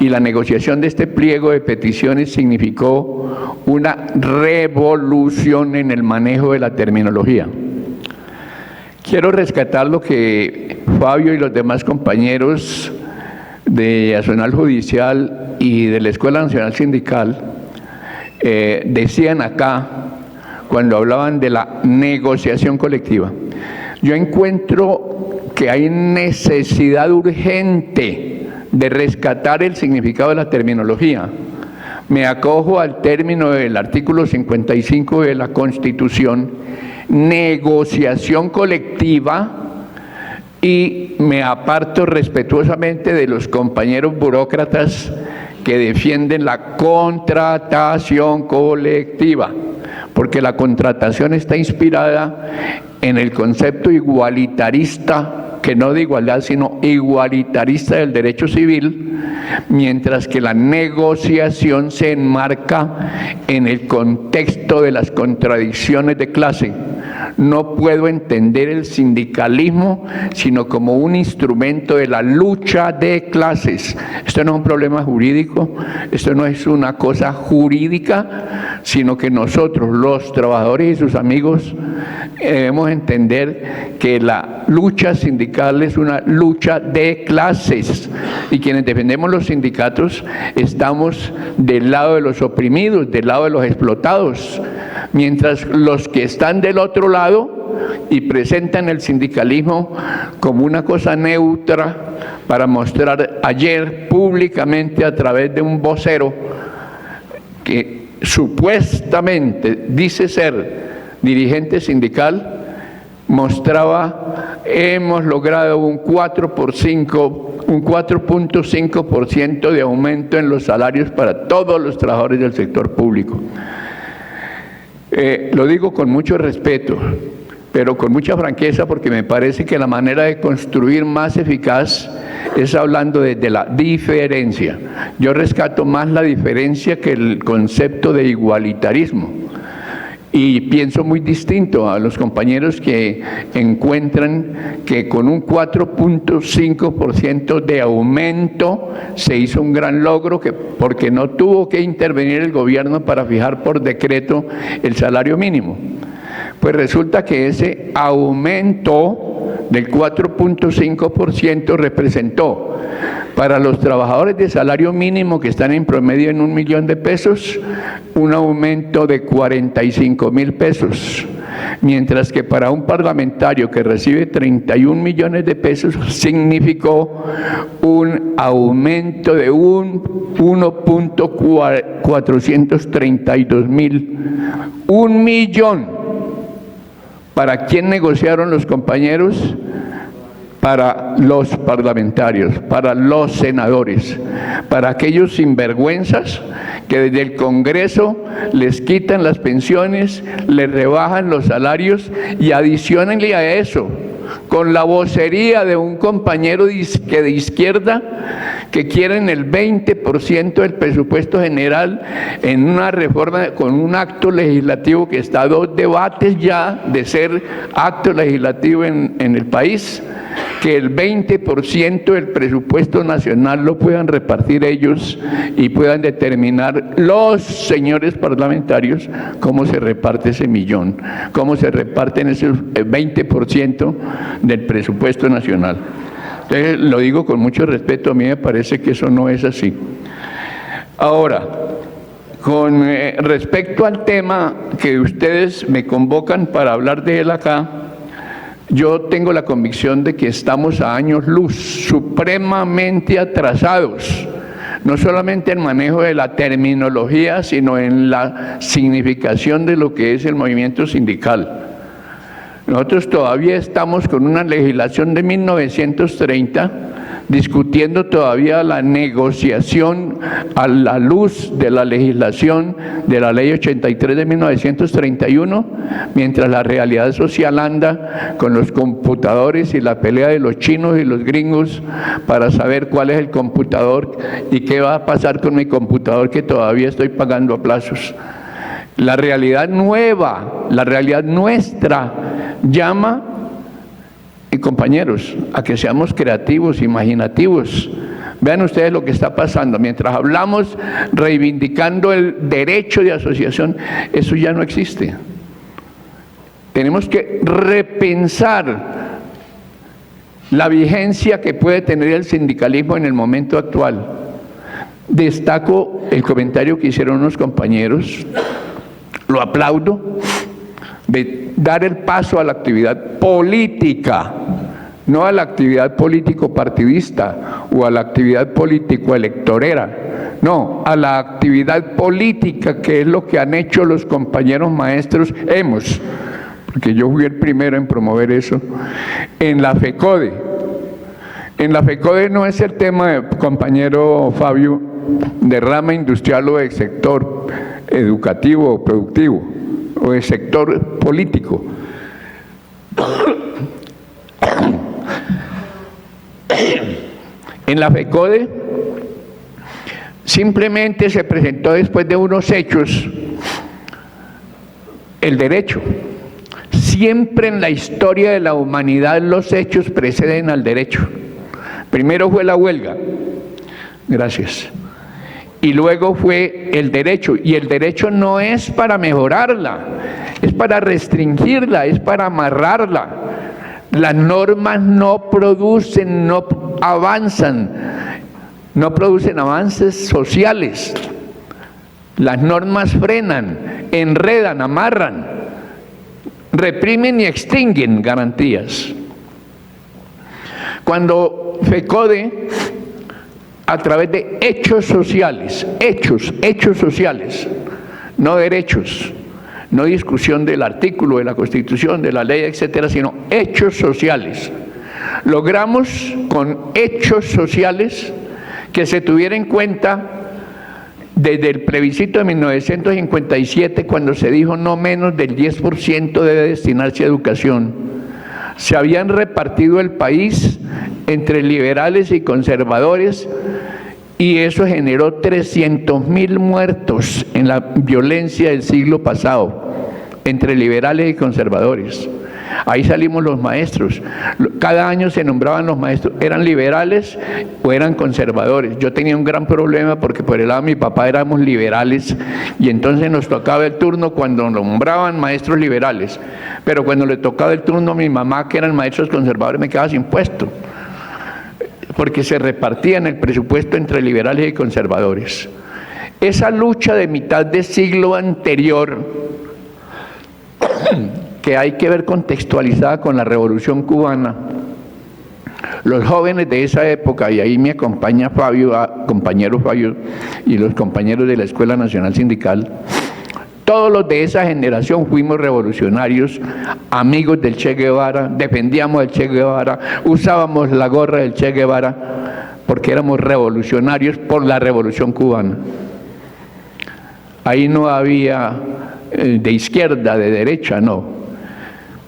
y la negociación de este pliego de peticiones significó una revolución en el manejo de la terminología. Quiero rescatar lo que Fabio y los demás compañeros de Nacional Judicial y de la Escuela Nacional Sindical decían acá cuando hablaban de la negociación colectiva. Yo encuentro que hay necesidad urgente de rescatar el significado de la terminología. Me acojo al término del artículo 55 de la Constitución, negociación colectiva, y me aparto respetuosamente de los compañeros burócratas que defienden la contratación colectiva, porque la contratación está inspirada en el concepto igualitarista, que no de igualdad, sino igualitarista del derecho civil, mientras que la negociación se enmarca en el contexto de las contradicciones de clase. No puedo entender el sindicalismo sino como un instrumento de la lucha de clases. Esto no es un problema jurídico, esto no es una cosa jurídica, sino que nosotros, los trabajadores y sus amigos, debemos entender que la lucha sindical es una lucha de clases, y quienes defendemos los sindicatos estamos del lado de los oprimidos, del lado de los explotados, mientras los que están del otro lado y presentan el sindicalismo como una cosa neutra para mostrar ayer públicamente a través de un vocero que supuestamente dice ser dirigente sindical, mostraba: hemos logrado un 4.5% de aumento en los salarios para todos los trabajadores del sector público. Lo digo con mucho respeto, pero con mucha franqueza, porque me parece que la manera de construir más eficaz es hablando desde la diferencia. Yo rescato más la diferencia que el concepto de igualitarismo. Y pienso muy distinto a los compañeros que encuentran que con un 4.5% de aumento se hizo un gran logro, porque no tuvo que intervenir el gobierno para fijar por decreto el salario mínimo. Pues resulta que ese aumento del 4.5% representó para los trabajadores de salario mínimo que están en promedio en $1.000.000 de pesos, un aumento de 45.000 pesos, mientras que para un parlamentario que recibe 31 millones de pesos significó un aumento de 1.432.000, 1 millón. ¿Para quién negociaron los compañeros? Para los parlamentarios, para los senadores, para aquellos sinvergüenzas que desde el Congreso les quitan las pensiones, les rebajan los salarios, y adiciónenle a eso, con la vocería de un compañero de izquierda, que quieren el 20% del presupuesto general en una reforma con un acto legislativo que está a 2 debates ya de ser acto legislativo en el país, que el 20% del presupuesto nacional lo puedan repartir ellos y puedan determinar los señores parlamentarios cómo se reparte ese millón, cómo se reparten esos 20% del presupuesto nacional. Entonces, lo digo con mucho respeto, a mí me parece que eso no es así. Ahora, con respecto al tema que ustedes me convocan para hablar de él acá, yo tengo la convicción de que estamos a años luz, supremamente atrasados, no solamente en el manejo de la terminología, sino en la significación de lo que es el movimiento sindical. Nosotros todavía estamos con una legislación de 1930, discutiendo todavía la negociación a la luz de la legislación de la Ley 83 de 1931, mientras la realidad social anda con los computadores y la pelea de los chinos y los gringos para saber cuál es el computador y qué va a pasar con mi computador que todavía estoy pagando a plazos. La realidad nueva, la realidad nuestra, llama, compañeros, a que seamos creativos, imaginativos, Vean ustedes lo que está pasando. Mientras hablamos reivindicando el derecho de asociación, eso ya no existe. Tenemos que repensar la vigencia que puede tener el sindicalismo en el momento actual. Destaco el comentario que hicieron unos compañeros, lo aplaudo, de dar el paso a la actividad política, no a la actividad político-partidista o a la actividad político-electorera, no, a la actividad política, que es lo que han hecho los compañeros maestros, porque yo fui el primero en promover eso, en la FECODE. En la FECODE no es el tema, compañero Fabio, de rama industrial o de sector educativo o productivo, o de sector político. En la FECODE simplemente se presentó, después de unos hechos, el derecho. Siempre en la historia de la humanidad los hechos preceden al derecho. Primero fue la huelga, gracias, y luego fue el derecho, y el derecho no es para mejorarla, es para restringirla, es para amarrarla. Las normas no producen, no avanzan, no producen avances sociales. Las normas frenan, enredan, amarran, reprimen y extinguen garantías. Cuando FECODE, a través de hechos sociales, hechos sociales, no derechos, no discusión del artículo de la Constitución, de la ley, etcétera, sino hechos sociales. Logramos con hechos sociales que se tuviera en cuenta desde el plebiscito de 1957, cuando se dijo no menos del 10% debe destinarse a educación. Se habían repartido el país entre liberales y conservadores, y eso generó 300.000 muertos en la violencia del siglo pasado, entre liberales y conservadores. Ahí salimos los maestros. Cada año se nombraban los maestros, ¿eran liberales o eran conservadores? Yo tenía un gran problema porque por el lado de mi papá éramos liberales, y entonces nos tocaba el turno cuando nombraban maestros liberales, pero cuando le tocaba el turno a mi mamá, que eran maestros conservadores, me quedaba sin puesto, porque se repartían el presupuesto entre liberales y conservadores. Esa lucha de mitad de siglo anterior, que hay que ver contextualizada con la Revolución Cubana, los jóvenes de esa época, y ahí me acompaña Fabio, compañero Fabio, y los compañeros de la Escuela Nacional Sindical, todos los de esa generación fuimos revolucionarios, amigos del Che Guevara, defendíamos al Che Guevara, usábamos la gorra del Che Guevara, porque éramos revolucionarios por la Revolución Cubana. Ahí no había de izquierda, de derecha, no.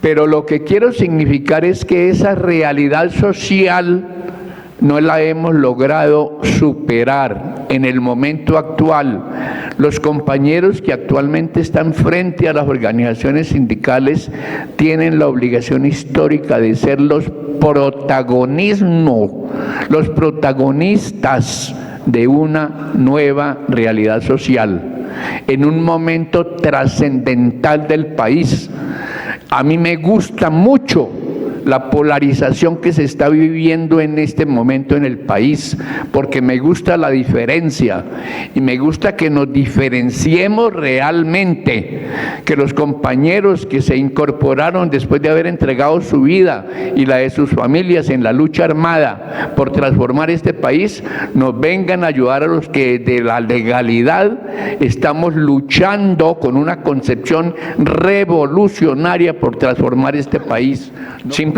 Pero lo que quiero significar es que esa realidad social no la hemos logrado superar en el momento actual. Los compañeros que actualmente están frente a las organizaciones sindicales tienen la obligación histórica de ser los protagonistas de una nueva realidad social, en un momento trascendental del país. A mí me gusta mucho la polarización que se está viviendo en este momento en el país, porque me gusta la diferencia y me gusta que nos diferenciemos realmente, que los compañeros que se incorporaron después de haber entregado su vida y la de sus familias en la lucha armada por transformar este país, nos vengan a ayudar a los que de la legalidad estamos luchando con una concepción revolucionaria por transformar este país. Simplemente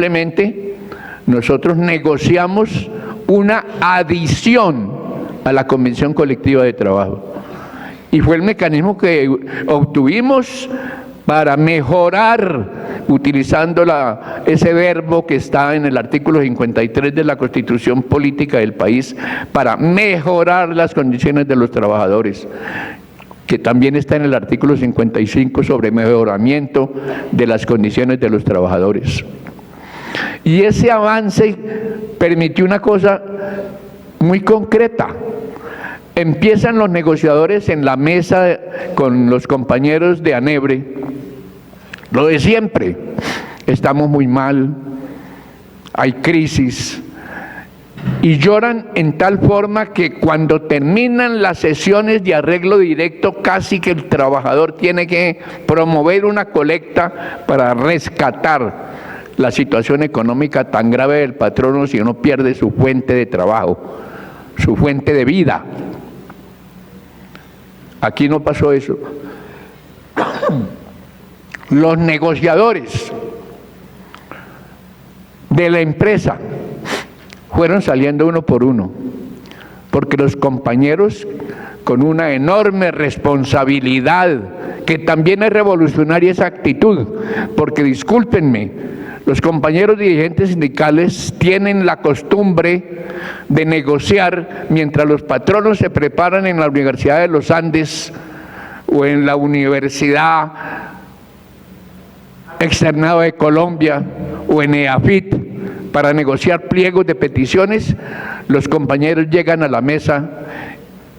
nosotros negociamos una adición a la Convención Colectiva de Trabajo, y fue el mecanismo que obtuvimos para mejorar, utilizando ese verbo que está en el artículo 53 de la Constitución Política del país, para mejorar las condiciones de los trabajadores, que también está en el artículo 55 sobre mejoramiento de las condiciones de los trabajadores. Y ese avance permitió una cosa muy concreta. Empiezan los negociadores en la mesa con los compañeros de Anebre, lo de siempre: estamos muy mal, hay crisis, y lloran en tal forma que cuando terminan las sesiones de arreglo directo, casi que el trabajador tiene que promover una colecta para rescatar la situación económica tan grave del patrono, si uno pierde su fuente de trabajo, su fuente de vida. Aquí no pasó eso. Los negociadores de la empresa fueron saliendo uno por uno, porque los compañeros, con una enorme responsabilidad, que también es revolucionaria esa actitud, porque discúlpenme, los compañeros dirigentes sindicales tienen la costumbre de negociar mientras los patronos se preparan en la Universidad de los Andes o en la Universidad Externado de Colombia o en EAFIT para negociar pliegos de peticiones. Los compañeros llegan a la mesa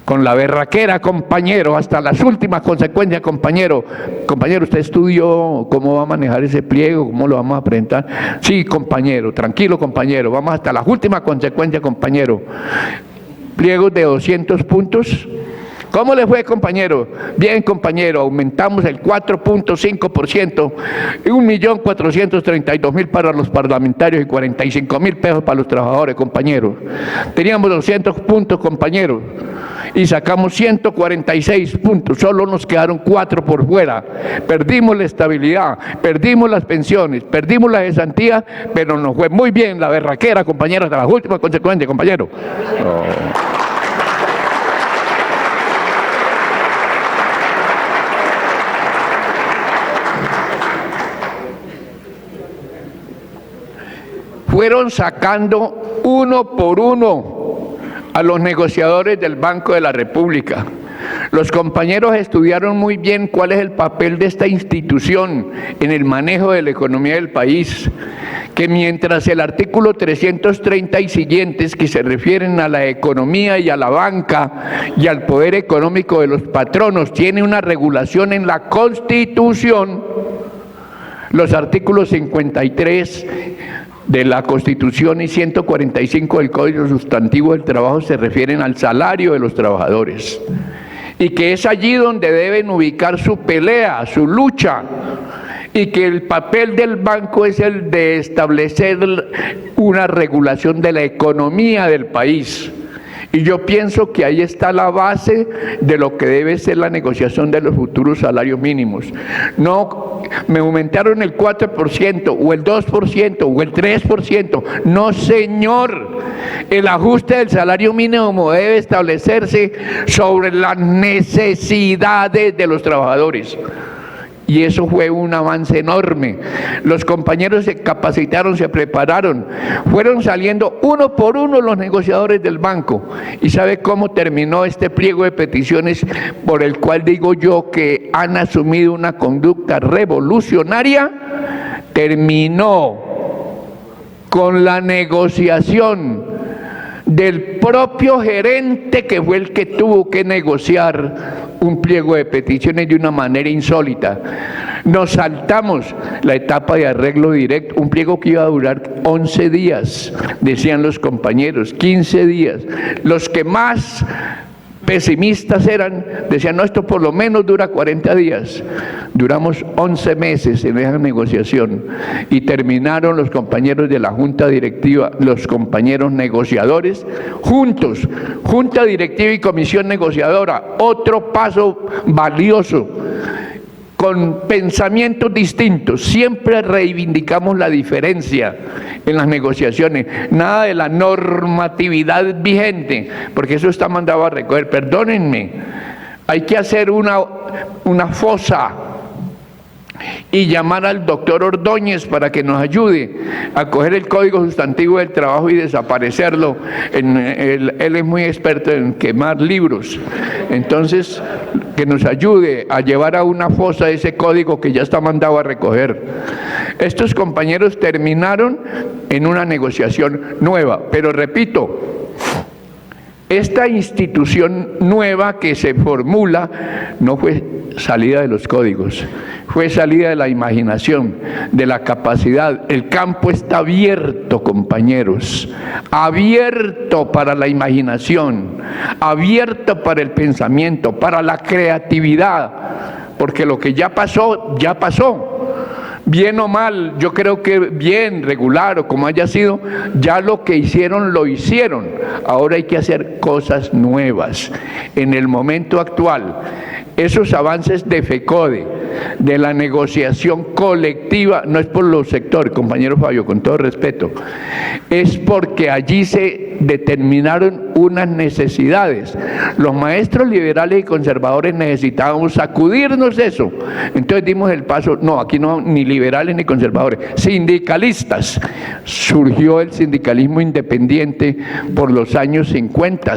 con la berraquera: compañero, hasta las últimas consecuencias, compañero. Compañero, ¿usted estudió cómo va a manejar ese pliego? ¿Cómo lo vamos a presentar? Sí, compañero, tranquilo, compañero, vamos hasta las últimas consecuencias, compañero. Pliegos de 200 puntos. ¿Cómo le fue, compañero? Bien, compañero, aumentamos el 4.5%, 1.432.000 para los parlamentarios y 45.000 pesos para los trabajadores, compañeros. Teníamos 200 puntos, compañeros, y sacamos 146 puntos, solo nos quedaron 4 por fuera. Perdimos la estabilidad, perdimos las pensiones, perdimos la cesantía, pero nos fue muy bien la berraquera, compañero, hasta las últimas consecuencias, compañero. Fueron sacando uno por uno a los negociadores del Banco de la República. Los compañeros estudiaron muy bien cuál es el papel de esta institución en el manejo de la economía del país, que mientras el artículo 330 y siguientes, que se refieren a la economía y a la banca y al poder económico de los patronos, tiene una regulación en la Constitución, los artículos 53 de la Constitución y 145 del Código Sustantivo del Trabajo se refieren al salario de los trabajadores, y que es allí donde deben ubicar su pelea, su lucha, y que el papel del banco es el de establecer una regulación de la economía del país. Y yo pienso que ahí está la base de lo que debe ser la negociación de los futuros salarios mínimos. No, me aumentaron el 4% o el 2% o el 3%. No, señor. El ajuste del salario mínimo debe establecerse sobre las necesidades de los trabajadores. Y eso fue un avance enorme. Los compañeros se capacitaron, se prepararon, fueron saliendo uno por uno los negociadores del banco. ¿Y sabe cómo terminó este pliego de peticiones por el cual digo yo que han asumido una conducta revolucionaria? Terminó con la negociación del propio gerente, que fue el que tuvo que negociar un pliego de peticiones de una manera insólita. Nos saltamos la etapa de arreglo directo, un pliego que iba a durar 11 días, decían los compañeros, 15 días. Los que más pesimistas eran, decían: no, esto por lo menos dura 40 días. Duramos 11 meses en esa negociación y terminaron los compañeros de la Junta Directiva, los compañeros negociadores, juntos, Junta Directiva y Comisión Negociadora, otro paso valioso, con pensamientos distintos. Siempre reivindicamos la diferencia en las negociaciones, nada de la normatividad vigente, porque eso está mandado a recoger. Perdónenme, hay que hacer una fosa y llamar al doctor Ordóñez para que nos ayude a coger el Código Sustantivo del Trabajo y desaparecerlo. Él es muy experto en quemar libros, entonces que nos ayude a llevar a una fosa ese código que ya está mandado a recoger. Estos compañeros terminaron en una negociación nueva, pero repito, Esta institución nueva que se formula no fue salida de los códigos, fue salida de la imaginación, de la capacidad. El campo está abierto, compañeros, abierto para la imaginación, abierto para el pensamiento, para la creatividad, porque lo que ya pasó, ya pasó. Bien o mal, yo creo que bien, regular o como haya sido, ya lo que hicieron, lo hicieron. Ahora hay que hacer cosas nuevas. En el momento actual, esos avances de FECODE, de la negociación colectiva, no es por los sectores, compañero Fabio, con todo respeto, es porque allí se determinaron unas necesidades. Los maestros liberales y conservadores necesitábamos sacudirnos eso. Entonces dimos el paso, no, aquí no ni liberales ni conservadores, sindicalistas. Surgió el sindicalismo independiente por los años 50,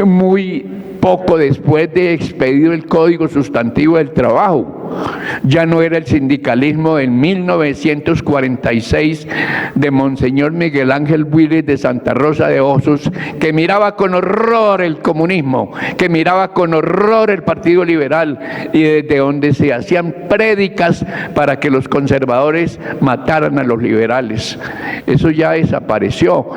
muy poco después de expedido el Código Sustantivo del Trabajo. Ya no era el sindicalismo en 1946 de Monseñor Miguel Ángel Willis de Santa Rosa de Osos, que miraba con horror el comunismo, que miraba con horror el Partido Liberal, y desde donde se hacían prédicas para que los conservadores mataran a los liberales. Eso ya desapareció.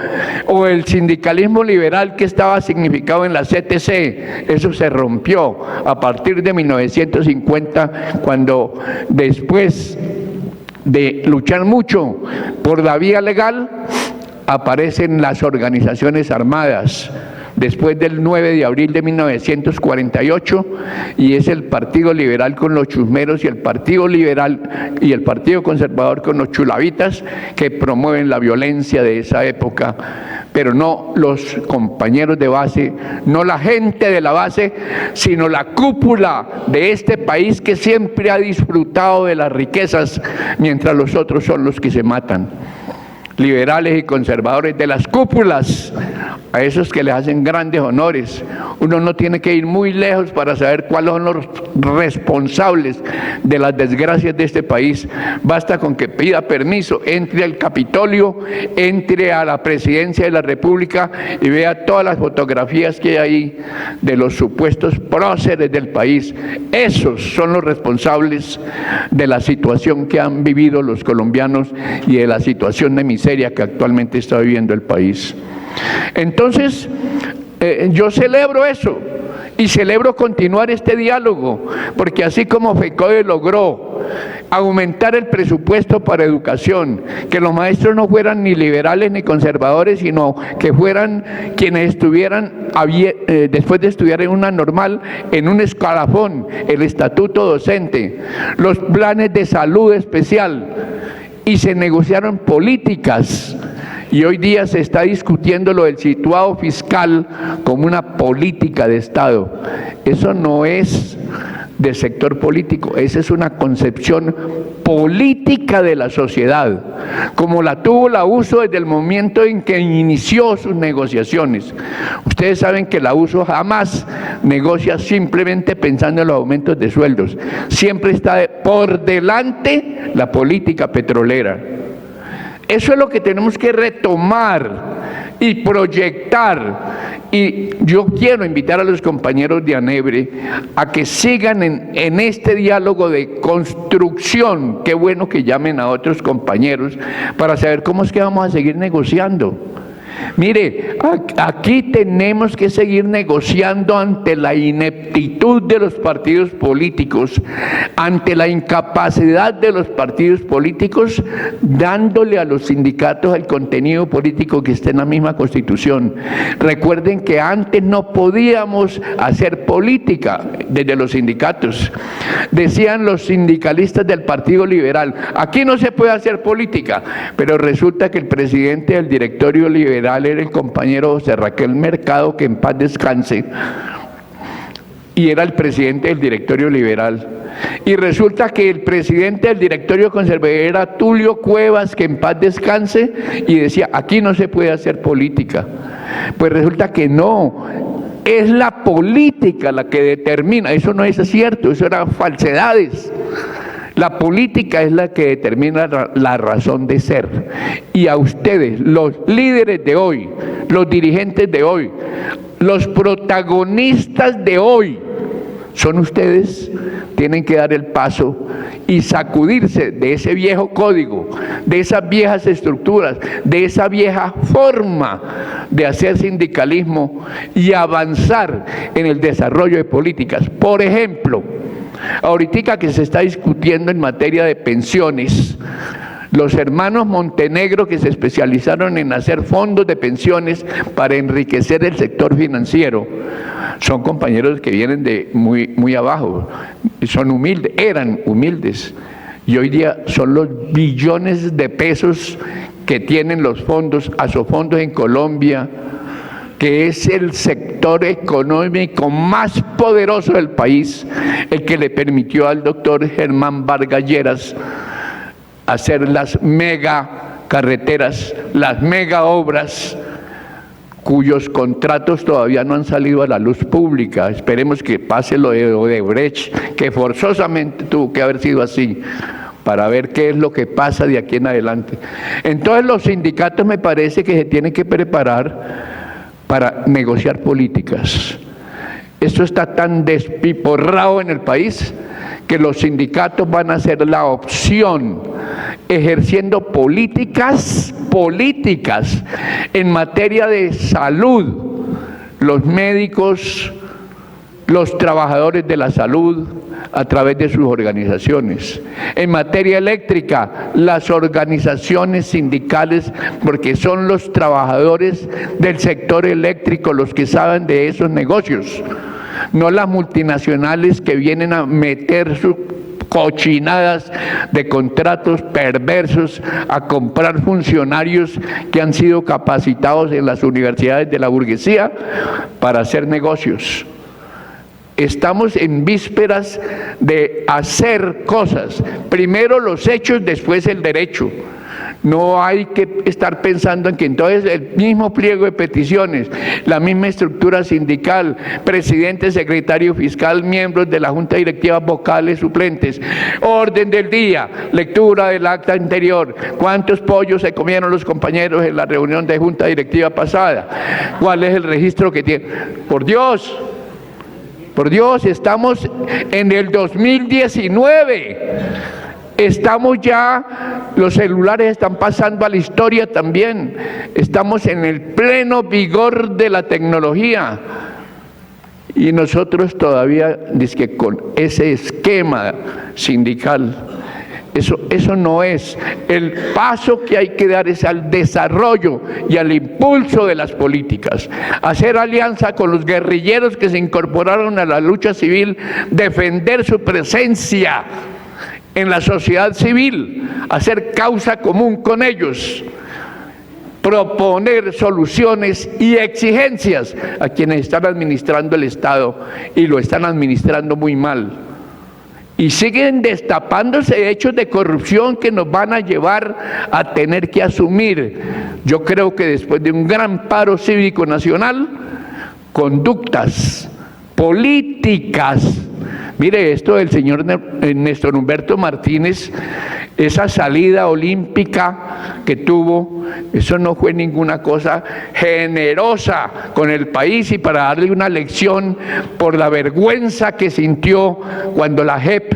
O el sindicalismo liberal que estaba significado en la CTC, eso se rompió a partir de 1950, cuando después de luchar mucho por la vía legal, aparecen las organizaciones armadas, después del 9 de abril de 1948, y es el Partido Liberal con los chusmeros y el Partido Liberal y el Partido Conservador con los chulavitas, que promueven la violencia de esa época, pero no los compañeros de base, no la gente de la base, sino la cúpula de este país que siempre ha disfrutado de las riquezas, mientras los otros son los que se matan. Liberales y conservadores de las cúpulas, a esos que les hacen grandes honores. Uno no tiene que ir muy lejos para saber cuáles son los responsables de las desgracias de este país. Basta con que pida permiso, entre al Capitolio, entre a la Presidencia de la República y vea todas las fotografías que hay ahí de los supuestos próceres del país. Esos son los responsables de la situación que han vivido los colombianos y de la situación de miseria que actualmente está viviendo el país. Entonces, yo celebro eso y celebro continuar este diálogo, porque así como FECODE logró aumentar el presupuesto para educación, que los maestros no fueran ni liberales ni conservadores, sino que fueran quienes estuvieran, después de estudiar en una normal, en un escalafón, el estatuto docente, los planes de salud especial, y se negociaron políticas, y hoy día se está discutiendo lo del situado fiscal como una política de Estado. Eso no es del sector político, esa es una concepción política de la sociedad, como la tuvo la USO desde el momento en que inició sus negociaciones. Ustedes saben que la USO jamás negocia simplemente pensando en los aumentos de sueldos, siempre está por delante la política petrolera. Eso es lo que tenemos que retomar y proyectar. Y yo quiero invitar a los compañeros de ANEBRE a que sigan en este diálogo de construcción. Qué bueno que llamen a otros compañeros para saber cómo es que vamos a seguir negociando. Mire, aquí tenemos que seguir negociando ante la ineptitud de los partidos políticos, ante la incapacidad de los partidos políticos, dándole a los sindicatos el contenido político que está en la misma Constitución. Recuerden que antes no podíamos hacer política desde los sindicatos. Decían los sindicalistas del Partido Liberal, aquí no se puede hacer política, pero resulta que el presidente del directorio liberal era el compañero José Raquel Mercado, que en paz descanse, y era el presidente del directorio liberal. Y resulta que el presidente del directorio conservador era Tulio Cuevas, que en paz descanse, y decía, aquí no se puede hacer política. Pues resulta que no, es la política la que determina. Eso no es cierto, eso eran falsedades. La política es la que determina la razón de ser. Y a ustedes, los líderes de hoy, los dirigentes de hoy, Los protagonistas de hoy son ustedes. Tienen que dar el paso y sacudirse de ese viejo código, de esas viejas estructuras, de esa vieja forma de hacer sindicalismo y avanzar en el desarrollo de políticas. Por ejemplo, ahorita que se está discutiendo en materia de pensiones, los hermanos Montenegro, que se especializaron en hacer fondos de pensiones para enriquecer el sector financiero, son compañeros que vienen de muy abajo, son humildes, eran humildes, y hoy día son los billones de pesos que tienen los fondos, Asofondos en Colombia, que es el sector económico más poderoso del país, el que le permitió al doctor Germán Vargas Lleras hacer las mega carreteras, las mega obras, cuyos contratos todavía no han salido a la luz pública. Esperemos que pase lo de Odebrecht, que forzosamente tuvo que haber sido así, para ver qué es lo que pasa de aquí en adelante. Entonces los sindicatos me parece que se tienen que preparar para negociar políticas. Esto está tan despiporrado en el país que los sindicatos van a ser la opción, ejerciendo políticas en materia de salud, los médicos, los trabajadores de la salud a través de sus organizaciones. En materia eléctrica, las organizaciones sindicales, porque son los trabajadores del sector eléctrico los que saben de esos negocios, no las multinacionales que vienen a meter sus cochinadas de contratos perversos a comprar funcionarios que han sido capacitados en las universidades de la burguesía para hacer negocios. Estamos en vísperas de hacer cosas, primero los hechos, después el derecho. No hay que estar pensando en que entonces el mismo pliego de peticiones, la misma estructura sindical, presidente, secretario fiscal, miembros de la junta directiva, vocales, suplentes, orden del día, lectura del acta anterior, cuántos pollos se comieron los compañeros en la reunión de junta directiva pasada, cuál es el registro que tiene. Por Dios, estamos en el 2019. Estamos ya, los celulares están pasando a la historia también. Estamos en el pleno vigor de la tecnología. Y nosotros todavía, dizque con ese esquema sindical, eso no es. El paso que hay que dar es al desarrollo y al impulso de las políticas. Hacer alianza con los guerrilleros que se incorporaron a la lucha civil, defender su presencia en la sociedad civil, hacer causa común con ellos, proponer soluciones y exigencias a quienes están administrando el Estado y lo están administrando muy mal. Y siguen destapándose hechos de corrupción que nos van a llevar a tener que asumir, yo creo que después de un gran paro cívico nacional, conductas políticas. Mire esto del señor Néstor Humberto Martínez, esa salida olímpica que tuvo, eso no fue ninguna cosa generosa con el país y para darle una lección por la vergüenza que sintió cuando la JEP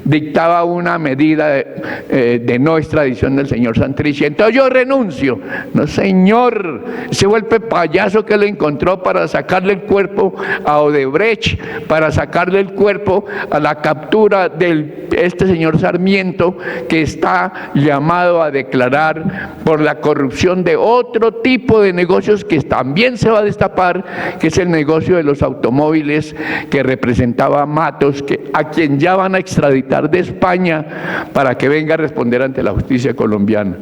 dictaba una medida de no extradición del señor Santrich. Entonces yo renuncio. No, señor, ese fue el payaso que le encontró para sacarle el cuerpo a Odebrecht, para sacarle el cuerpo a la captura de este señor Sarmiento, que está llamado a declarar por la corrupción de otro tipo de negocios que también se va a destapar, que es el negocio de los automóviles que representaba Matos, a quien ya van a extraditar de España para que venga a responder ante la justicia colombiana.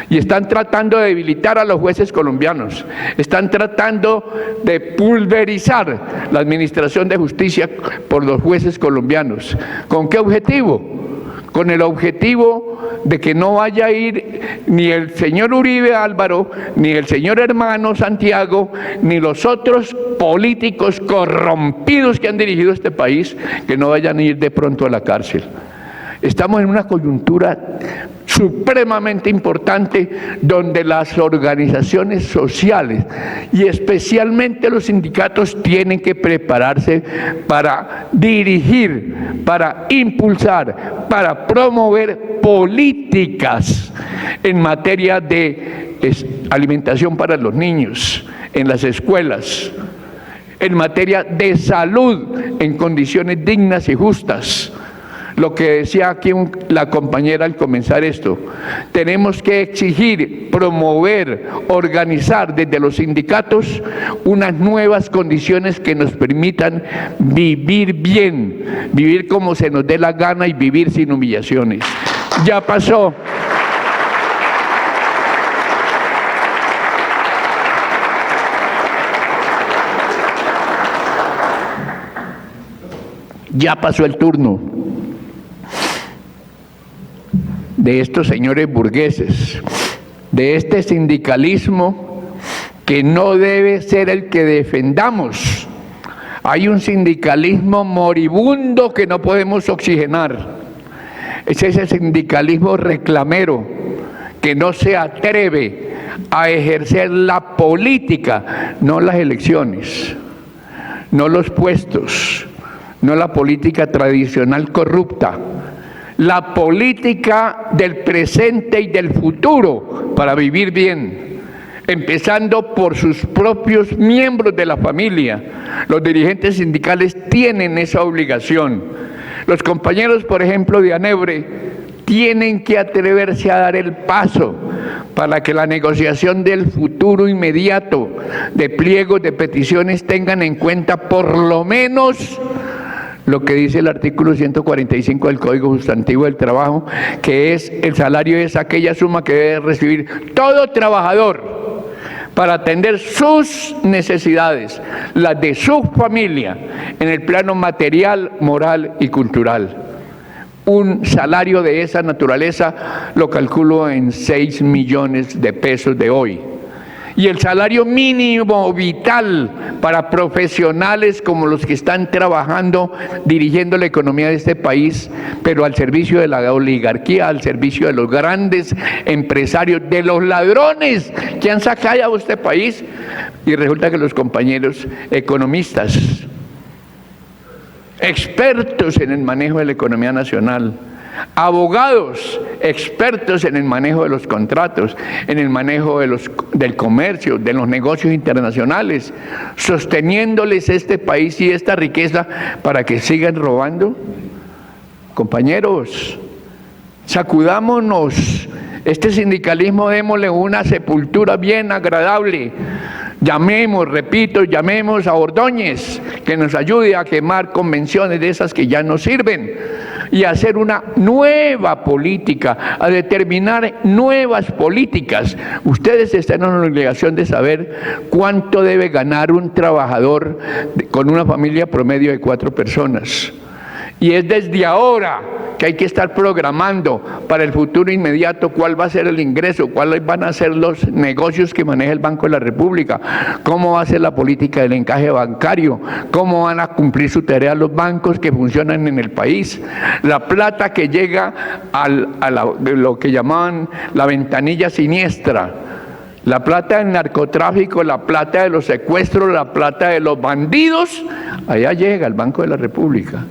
Y están tratando de debilitar a los jueces colombianos, están tratando de pulverizar la administración de justicia por los jueces colombianos. ¿Con qué objetivo? Con el objetivo de que no vaya a ir ni el señor Uribe Álvaro, ni el señor Hermano Santiago, ni los otros políticos corrompidos que han dirigido este país, que no vayan a ir de pronto a la cárcel. Estamos en una coyuntura supremamente importante donde las organizaciones sociales y especialmente los sindicatos tienen que prepararse para dirigir, para impulsar, para promover políticas en materia de alimentación para los niños en las escuelas, en materia de salud en condiciones dignas y justas. Lo que decía aquí la compañera al comenzar esto, tenemos que exigir, promover, organizar desde los sindicatos unas nuevas condiciones que nos permitan vivir bien, vivir como se nos dé la gana y vivir sin humillaciones. Ya pasó. Ya pasó el turno de estos señores burgueses, de este sindicalismo que no debe ser el que defendamos. Hay un sindicalismo moribundo que no podemos oxigenar. Es ese sindicalismo reclamero que no se atreve a ejercer la política, no las elecciones, no los puestos, no la política tradicional corrupta, la política del presente y del futuro para vivir bien, empezando por sus propios miembros de la familia. Los dirigentes sindicales tienen esa obligación. Los compañeros, por ejemplo, de ANEBRE, tienen que atreverse a dar el paso para que la negociación del futuro inmediato de pliegos de peticiones tengan en cuenta por lo menos lo que dice el artículo 145 del Código Sustantivo del Trabajo, que es el salario es aquella suma que debe recibir todo trabajador para atender sus necesidades, las de su familia, en el plano material, moral y cultural. Un salario de esa naturaleza lo calculo en 6 millones de pesos de hoy. Y el salario mínimo vital para profesionales como los que están trabajando, dirigiendo la economía de este país, pero al servicio de la oligarquía, al servicio de los grandes empresarios, de los ladrones que han sacado a este país. Y resulta que los compañeros economistas, expertos en el manejo de la economía nacional, abogados expertos en el manejo de los contratos, en el manejo del comercio, de los negocios internacionales, sosteniéndoles este país y esta riqueza para que sigan robando. Compañeros, sacudámonos. Este sindicalismo démosle una sepultura bien agradable. Llamemos, repito, llamemos a Ordóñez que nos ayude a quemar convenciones de esas que ya no sirven y a hacer una nueva política, a determinar nuevas políticas. Ustedes están en la obligación de saber cuánto debe ganar un trabajador con una familia promedio de 4 personas. Y es desde ahora que hay que estar programando para el futuro inmediato cuál va a ser el ingreso, cuáles van a ser los negocios que maneja el Banco de la República, cómo va a ser la política del encaje bancario, cómo van a cumplir su tarea los bancos que funcionan en el país, la plata que llega a lo que llamaban la ventanilla siniestra, la plata del narcotráfico, la plata de los secuestros, la plata de los bandidos, allá llega el Banco de la República.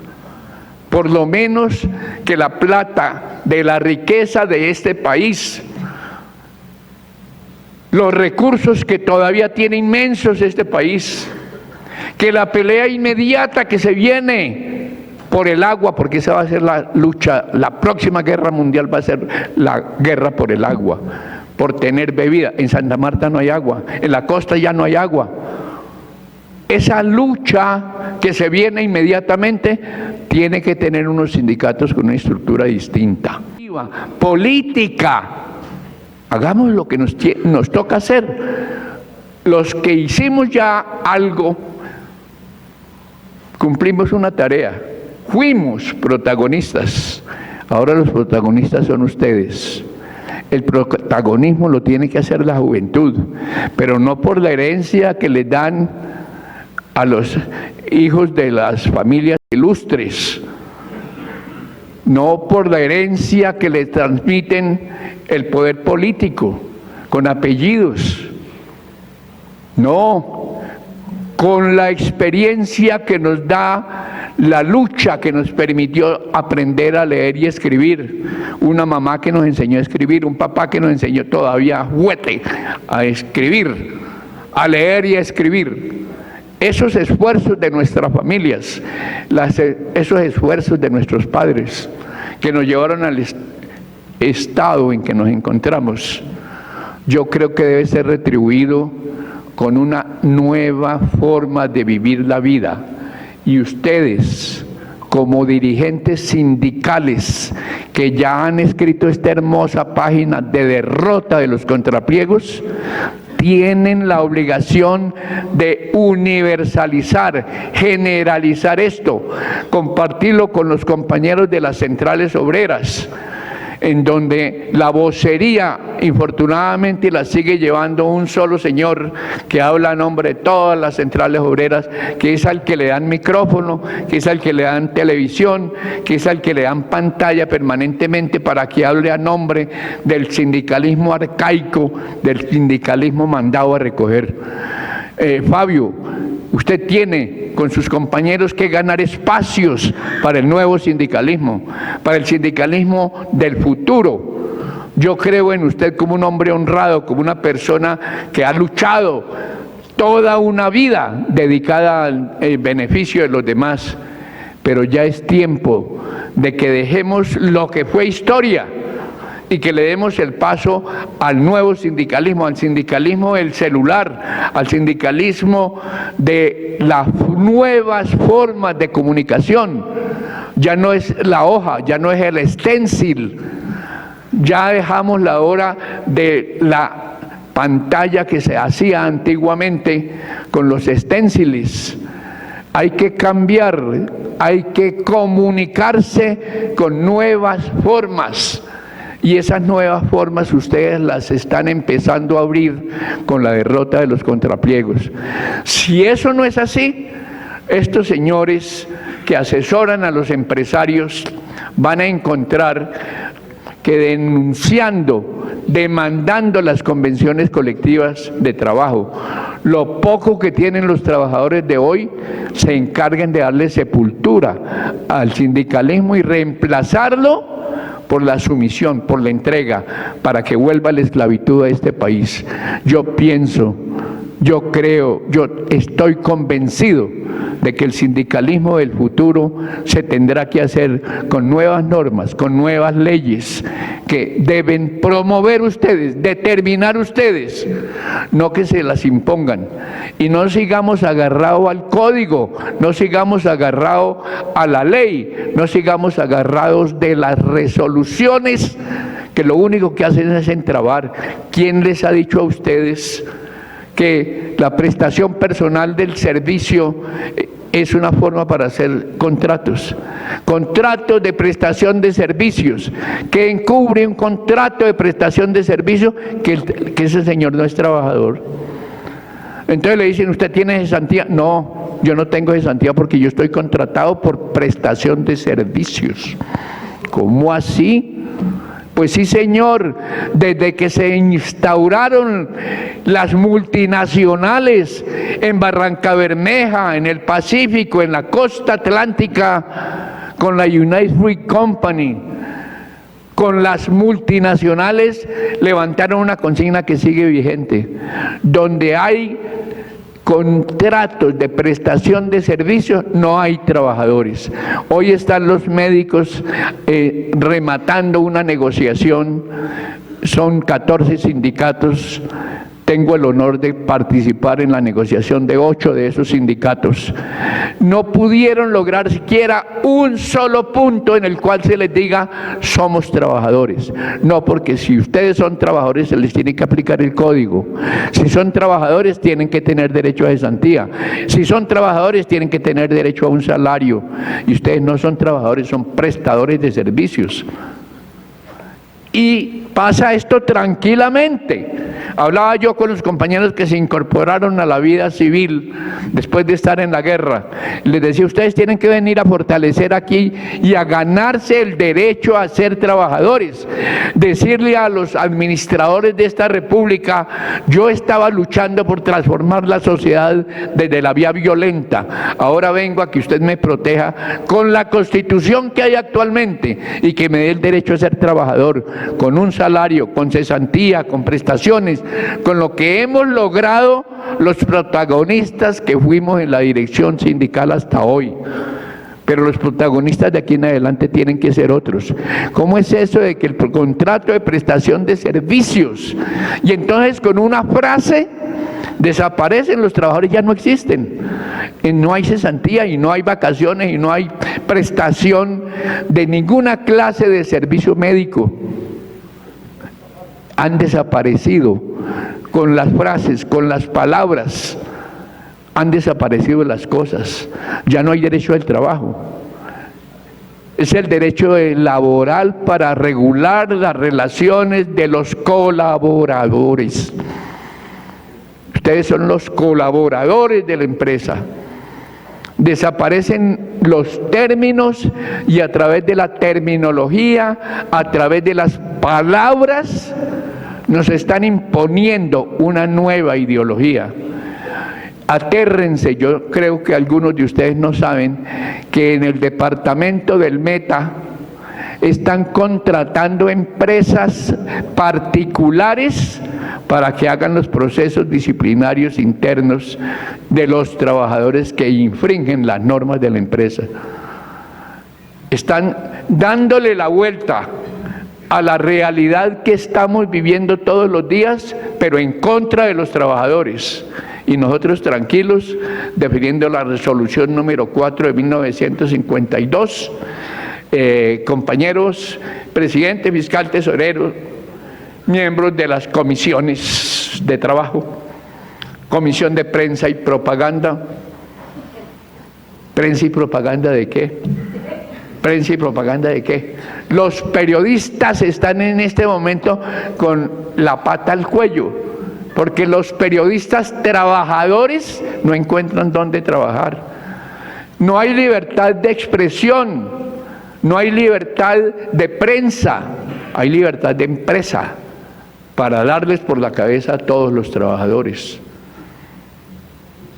Por lo menos que la plata de la riqueza de este país, los recursos que todavía tiene inmensos este país, que la pelea inmediata que se viene por el agua, porque esa va a ser la lucha, la próxima guerra mundial va a ser la guerra por el agua, por tener bebida. En Santa Marta no hay agua, en la costa ya no hay agua. Esa lucha que se viene inmediatamente tiene que tener unos sindicatos con una estructura distinta. Política. Hagamos lo que nos toca hacer. Los que hicimos ya algo, cumplimos una tarea. Fuimos protagonistas. Ahora los protagonistas son ustedes. El protagonismo lo tiene que hacer la juventud, pero no por la herencia que les dan a los hijos de las familias ilustres. no por la herencia que le transmiten el poder político, con apellidos, no, con la experiencia que nos da la lucha que nos permitió aprender a leer y escribir, una mamá que nos enseñó a escribir, un papá que nos enseñó todavía juguete a escribir, a leer y a escribir. Esos esfuerzos de nuestras familias, esos esfuerzos de nuestros padres que nos llevaron al estado en que nos encontramos, yo creo que debe ser retribuido con una nueva forma de vivir la vida. Y ustedes, como dirigentes sindicales que ya han escrito esta hermosa página de derrota de los contrapliegos, tienen la obligación de universalizar, generalizar esto, compartirlo con los compañeros de las centrales obreras, en donde la vocería, infortunadamente, la sigue llevando un solo señor que habla a nombre de todas las centrales obreras, que es al que le dan micrófono, que es al que le dan televisión, que es al que le dan pantalla permanentemente para que hable a nombre del sindicalismo arcaico, del sindicalismo mandado a recoger. Fabio, usted tiene con sus compañeros que ganar espacios para el nuevo sindicalismo, para el sindicalismo del futuro. Yo creo en usted como un hombre honrado, como una persona que ha luchado toda una vida dedicada al beneficio de los demás, pero ya es tiempo de que dejemos lo que fue historia y que le demos el paso al nuevo sindicalismo, al sindicalismo del celular, al sindicalismo de las nuevas formas de comunicación. Ya no es la hoja, ya no es el stencil, ya dejamos la hora de la pantalla que se hacía antiguamente con los stenciles. Hay que cambiar, hay que comunicarse con nuevas formas. Y esas nuevas formas ustedes las están empezando a abrir con la derrota de los contrapliegos. Si eso no es así, estos señores que asesoran a los empresarios van a encontrar que denunciando, demandando las convenciones colectivas de trabajo, lo poco que tienen los trabajadores de hoy, se encarguen de darle sepultura al sindicalismo y reemplazarlo por la sumisión, por la entrega, para que vuelva la esclavitud a este país. Yo pienso, yo creo, yo estoy convencido de que el sindicalismo del futuro se tendrá que hacer con nuevas normas, con nuevas leyes que deben promover ustedes, determinar ustedes, no que se las impongan. Y no sigamos agarrados al código, no sigamos agarrados a la ley, no sigamos agarrados de las resoluciones que lo único que hacen es entrabar. ¿Quién les ha dicho a ustedes que la prestación personal del servicio es una forma para hacer contratos? Contratos de prestación de servicios, que encubre un contrato de prestación de servicio que ese señor no es trabajador. Entonces le dicen, ¿usted tiene cesantía? No, yo no tengo cesantía porque yo estoy contratado por prestación de servicios. ¿Cómo así? Pues sí, señor, desde que se instauraron las multinacionales en Barrancabermeja, en el Pacífico, en la costa atlántica, con la United Fruit Company, con las multinacionales levantaron una consigna que sigue vigente, donde hay contratos de prestación de servicios, no hay trabajadores. Hoy están los médicos rematando una negociación, son 14 sindicatos, tengo el honor de participar en la negociación de 8 de esos sindicatos. No pudieron lograr siquiera un solo punto en el cual se les diga somos trabajadores. No, porque si ustedes son trabajadores se les tiene que aplicar el código. Si son trabajadores tienen que tener derecho a cesantía. Si son trabajadores tienen que tener derecho a un salario. Y ustedes no son trabajadores, son prestadores de servicios. Y pasa esto tranquilamente. Hablaba yo con los compañeros que se incorporaron a la vida civil después de estar en la guerra. Les decía, ustedes tienen que venir a fortalecer aquí y a ganarse el derecho a ser trabajadores. Decirle a los administradores de esta república, yo estaba luchando por transformar la sociedad desde la vía violenta. Ahora vengo a que usted me proteja con la Constitución que hay actualmente y que me dé el derecho a ser trabajador, con un salario, con cesantía, con prestaciones, con lo que hemos logrado los protagonistas que fuimos en la dirección sindical hasta hoy. Pero los protagonistas de aquí en adelante tienen que ser otros. ¿Cómo es eso de que el contrato de prestación de servicios, y entonces con una frase desaparecen los trabajadores, ya no existen? No hay cesantía y no hay vacaciones y no hay prestación de ninguna clase de servicio médico. Han desaparecido con las frases, con las palabras. Han desaparecido las cosas, ya no hay derecho al trabajo. Es el derecho laboral para regular las relaciones de los colaboradores. Ustedes son los colaboradores de la empresa. Desaparecen los términos y a través de la terminología, a través de las palabras, nos están imponiendo una nueva ideología. Atérrense, yo creo que algunos de ustedes no saben que en el departamento del Meta están contratando empresas particulares para que hagan los procesos disciplinarios internos de los trabajadores que infringen las normas de la empresa. Están dándole la vuelta a la realidad que estamos viviendo todos los días, pero en contra de los trabajadores. Y nosotros tranquilos, defendiendo la resolución número 4 de 1952, compañeros, presidente, fiscal, tesorero, miembros de las comisiones de trabajo, comisión de prensa y propaganda. ¿Prensa y propaganda de qué? ¿Prensa y propaganda de qué? Los periodistas están en este momento con la pata al cuello, porque los periodistas trabajadores no encuentran dónde trabajar. No hay libertad de expresión, no hay libertad de prensa, hay libertad de empresa para darles por la cabeza a todos los trabajadores.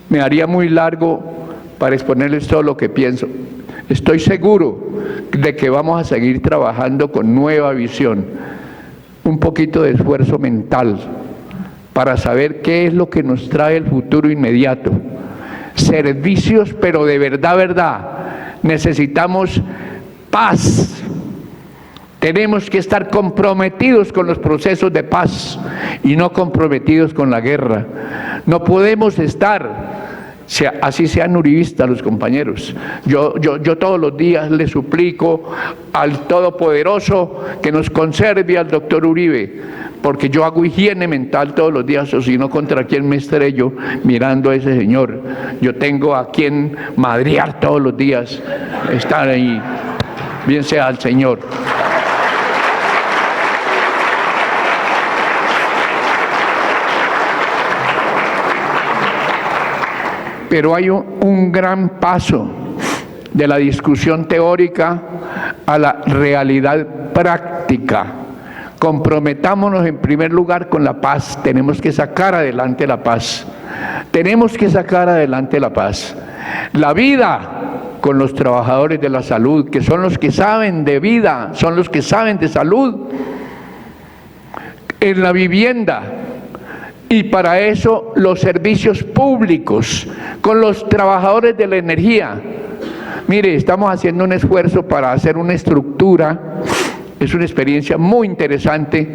Me haría muy largo para exponerles todo lo que pienso. Estoy seguro de que vamos a seguir trabajando con nueva visión, un poquito de esfuerzo mental, para saber qué es lo que nos trae el futuro inmediato. Servicios, pero de verdad, verdad. Necesitamos paz. Tenemos que estar comprometidos con los procesos de paz y no comprometidos con la guerra. No podemos estar, así sean uribistas los compañeros. Yo todos los días le suplico al Todopoderoso que nos conserve al doctor Uribe, porque yo hago higiene mental todos los días, o si no, contra quién me estrello mirando a ese señor. Yo tengo a quien madrear todos los días, estar ahí, bien sea al Señor. Pero hay un gran paso de la discusión teórica a la realidad práctica. Comprometámonos en primer lugar con la paz. Tenemos que sacar adelante la paz. Tenemos que sacar adelante la paz. La vida con los trabajadores de la salud, que son los que saben de vida, son los que saben de salud. En la vivienda. Y para eso los servicios públicos, con los trabajadores de la energía. Mire, estamos haciendo un esfuerzo para hacer una estructura. Es una experiencia muy interesante,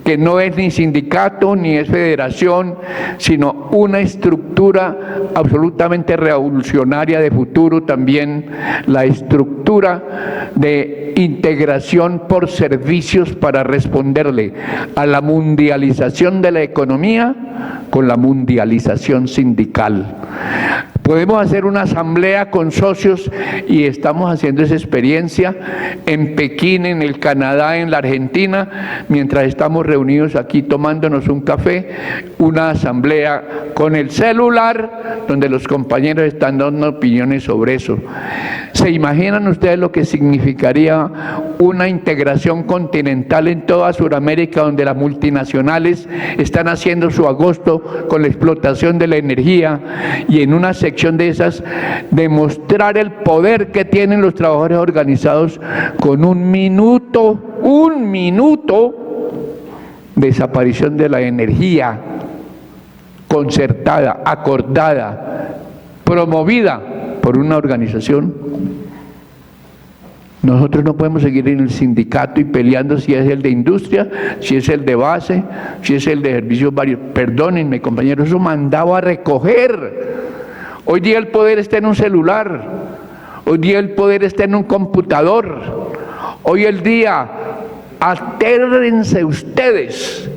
que no es ni sindicato ni es federación, sino una estructura absolutamente revolucionaria de futuro también, la estructura de integración por servicios para responderle a la mundialización de la economía con la mundialización sindical. Podemos hacer una asamblea con socios y estamos haciendo esa experiencia en Pekín, en el Canadá, en la Argentina, mientras estamos reunidos aquí tomándonos un café, una asamblea con el celular donde los compañeros están dando opiniones sobre eso. ¿Se imaginan ustedes lo que significaría una integración continental en toda Sudamérica, donde las multinacionales están haciendo su agosto con la explotación de la energía, y en una sección de esas demostrar el poder que tienen los trabajadores organizados con un minuto de desaparición de la energía concertada, acordada, promovida por una organización? Nosotros no podemos seguir en el sindicato y peleando si es el de industria, si es el de base, si es el de servicios varios. Perdónenme, compañeros, eso mandaba a recoger. Hoy día el poder está en un celular, hoy día el poder está en un computador, hoy el día, atérrense ustedes,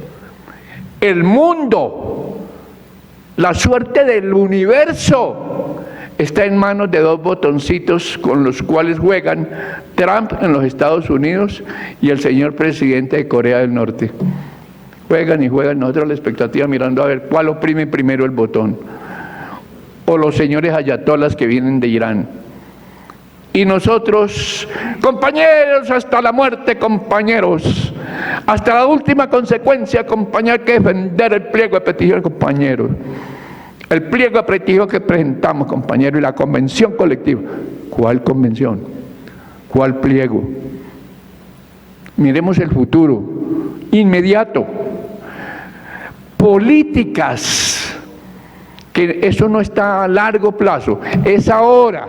el mundo, la suerte del universo está en manos de dos botoncitos con los cuales juegan Trump en los Estados Unidos y el señor presidente de Corea del Norte. Juegan y juegan, nosotros la expectativa mirando a ver cuál oprime primero el botón. O los señores ayatolas que vienen de Irán. Y nosotros, compañeros, hasta la muerte, compañeros, hasta la última consecuencia, compañeros, hay que defender el pliego de petición, compañeros. El pliego de petición que presentamos, compañeros, y la convención colectiva. ¿Cuál convención? ¿Cuál pliego? Miremos el futuro, inmediato. Políticas, que eso no está a largo plazo, es ahora.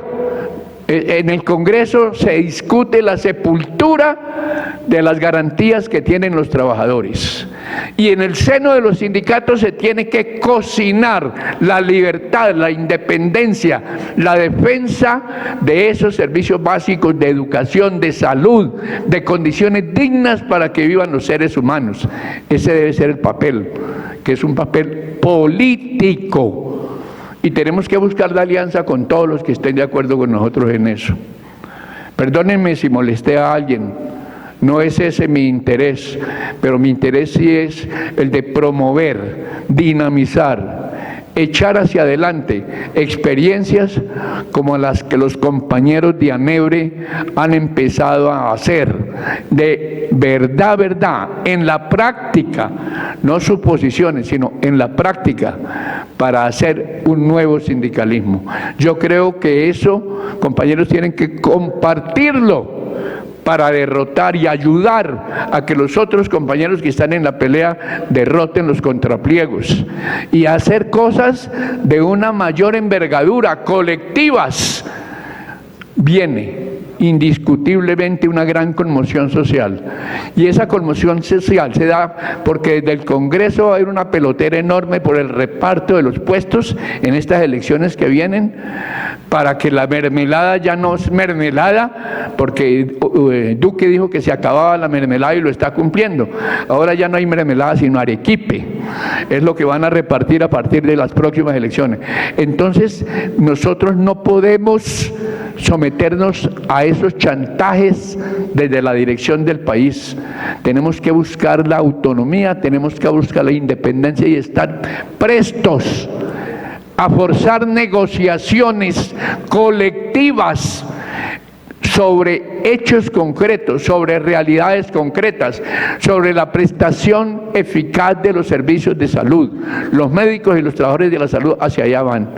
En el Congreso se discute la sepultura de las garantías que tienen los trabajadores. Y en el seno de los sindicatos se tiene que cocinar la libertad, la independencia, la defensa de esos servicios básicos de educación, de salud, de condiciones dignas para que vivan los seres humanos. Ese debe ser el papel, que es un papel político. Y tenemos que buscar la alianza con todos los que estén de acuerdo con nosotros en eso. Perdónenme si molesté a alguien, no es ese mi interés, pero mi interés sí es el de promover, dinamizar, echar hacia adelante experiencias como las que los compañeros de ANEBRE han empezado a hacer, de verdad, en la práctica, no suposiciones, sino en la práctica, para hacer un nuevo sindicalismo. Yo creo que eso, compañeros, tienen que compartirlo para derrotar y ayudar a que los otros compañeros que están en la pelea derroten los contrapliegos y hacer cosas de una mayor envergadura, colectivas. Viene indiscutiblemente una gran conmoción social, y esa conmoción social se da porque desde el Congreso va a haber una pelotera enorme por el reparto de los puestos en estas elecciones que vienen, para que la mermelada ya no es mermelada, porque Duque dijo que se acababa la mermelada y lo está cumpliendo. Ahora ya no hay mermelada sino arequipe, es lo que van a repartir a partir de las próximas elecciones. Entonces nosotros no podemos someternos a esos chantajes desde la dirección del país. Tenemos que buscar la autonomía, tenemos que buscar la independencia y estar prestos a forzar negociaciones colectivas sobre hechos concretos, sobre realidades concretas, sobre la prestación eficaz de los servicios de salud. Los médicos y los trabajadores de la salud hacia allá van.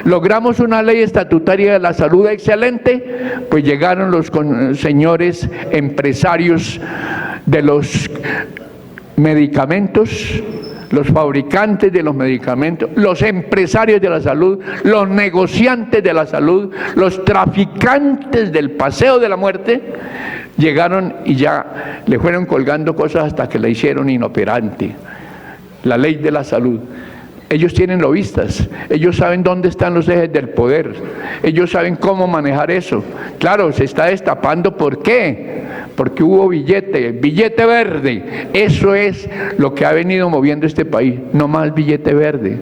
Logramos una ley estatutaria de la salud excelente, pues llegaron los señores empresarios de los medicamentos, los fabricantes de los medicamentos, los empresarios de la salud, los negociantes de la salud, los traficantes del paseo de la muerte, llegaron y ya le fueron colgando cosas hasta que la hicieron inoperante. La ley de la salud. Ellos tienen lobistas, ellos saben dónde están los ejes del poder, ellos saben cómo manejar eso. Claro, se está destapando. ¿Por qué? Porque hubo billete verde. Eso es lo que ha venido moviendo este país, no más billete verde.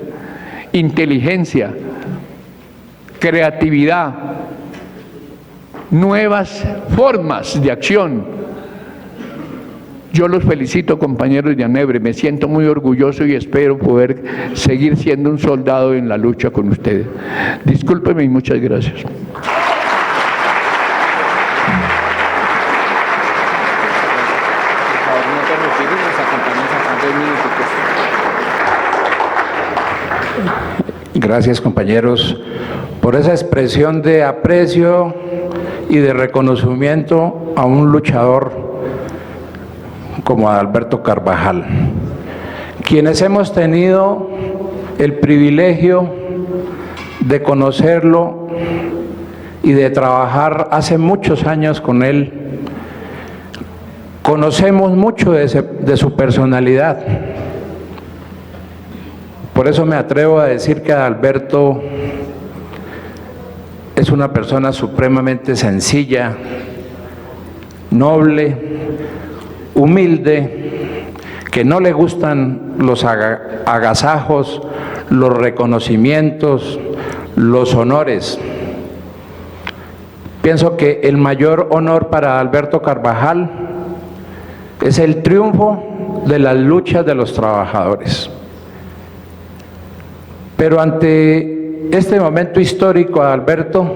Inteligencia, creatividad, nuevas formas de acción. Yo los felicito, compañeros de ANEBRE, me siento muy orgulloso y espero poder seguir siendo un soldado en la lucha con ustedes. Discúlpenme y muchas gracias. Gracias, compañeros, por esa expresión de aprecio y de reconocimiento a un luchador como Adalberto Carvajal. Quienes hemos tenido el privilegio de conocerlo y de trabajar hace muchos años con él, conocemos mucho de su personalidad. Por eso me atrevo a decir que Adalberto es una persona supremamente sencilla, noble, humilde, que no le gustan los agasajos, los reconocimientos, los honores. Pienso que el mayor honor para Adalberto Carvajal es el triunfo de las luchas de los trabajadores. Pero ante este momento histórico, Adalberto,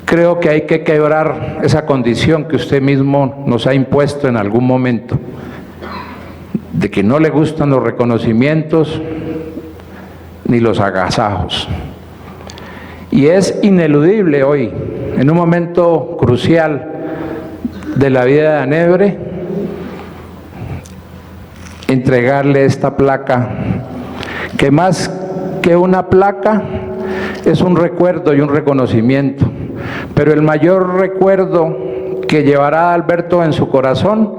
creo que hay que quebrar esa condición que usted mismo nos ha impuesto en algún momento, de que no le gustan los reconocimientos ni los agasajos. Y es ineludible hoy, en un momento crucial de la vida de ANEBRE, entregarle esta placa, que más que una placa es un recuerdo y un reconocimiento, pero el mayor recuerdo que llevará a Adalberto en su corazón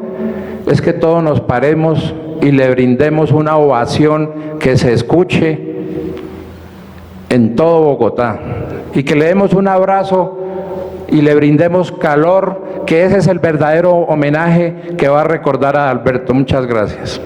es que todos nos paremos y le brindemos una ovación que se escuche en todo Bogotá, y que le demos un abrazo y le brindemos calor, que ese es el verdadero homenaje que va a recordar a Adalberto. Muchas gracias.